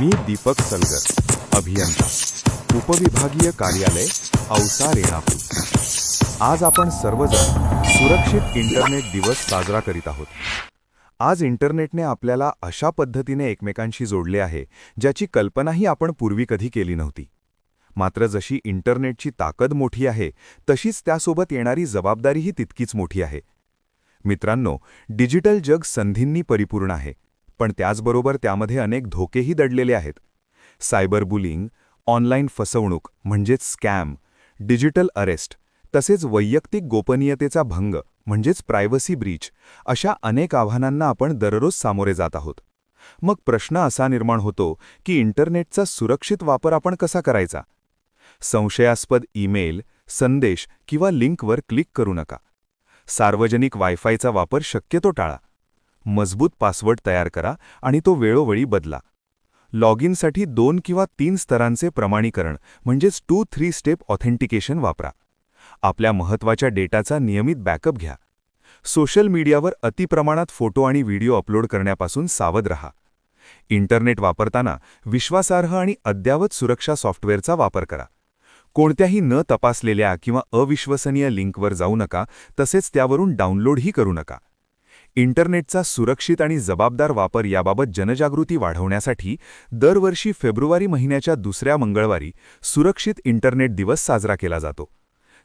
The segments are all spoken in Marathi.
मी दीपक सलगर, अभियंता, उपविभागीय कार्यालय, औसा रेणापूर। आज आपण सर्वजण सुरक्षित इंटरनेट दिवस साजरा करीत आहोत। आज इंटरनेटने आपल्याला अशा पद्धतीने एकमेकांशी जोडले आहे ज्याची कल्पनाही आपण पूर्वी कधी केली नव्हती। मात्र जशी इंटरनेटची ताकद मोठी आहे तशीच त्यासोबत येणारी जबाबदारीही तितकीच मोठी आहे। मित्रांनो, डिजिटल जग संधींनी परिपूर्ण आहे, पण त्याचबरोबर त्यामध्ये अनेक धोकेही दडलेले आहेत। सायबर बुलिंग, ऑनलाईन फसवणूक म्हणजेच स्कॅम, डिजिटल अरेस्ट, तसेच वैयक्तिक गोपनीयतेचा भंग म्हणजेच प्रायव्हसी ब्रीच, अशा अनेक आव्हानांना आपण दररोज सामोरे जात आहोत। मग प्रश्न असा निर्माण होतो की इंटरनेटचा सुरक्षित वापर आपण कसा करायचा? संशयास्पद ईमेल, संदेश किंवा लिंकवर क्लिक करू नका। सार्वजनिक वायफायचा वापर शक्यतो टाळा। मजबूत पासवर्ड तयार करा आणि तो वेळोवेळी बदला। लॉग इनसाठी 2 किंवा 3 स्तरांचे प्रमाणीकरण म्हणजेच 2-3 स्टेप ऑथेंटिकेशन वापरा। आपल्या महत्त्वाच्या डेटाचा नियमित बॅकअप घ्या। सोशल मीडियावर अतिप्रमाणात फोटो आणि व्हिडिओ अपलोड करण्यापासून सावध रहा। इंटरनेट वापरताना विश्वासार्ह आणि अद्ययावत सुरक्षा सॉफ्टवेअरचा वापर करा। कोणत्याही न तपासलेल्या किंवा अविश्वसनीय लिंकवर जाऊ नका, तसेच त्यावरून डाउनलोडही करू नका। इंटरनेटचा सुरक्षित आणि जबाबदार वापर याबाबत जनजागृती वाढवण्यासाठी दरवर्षी फेब्रुवारी महिन्याच्या दुसऱ्या मंगळवारी सुरक्षित इंटरनेट दिवस साजरा केला जातो।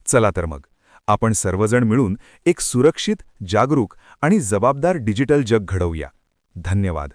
चला तर मग आपण सर्वजण मिळून एक सुरक्षित, जागरूक आणि जबाबदार डिजिटल जग घडवूया। धन्यवाद।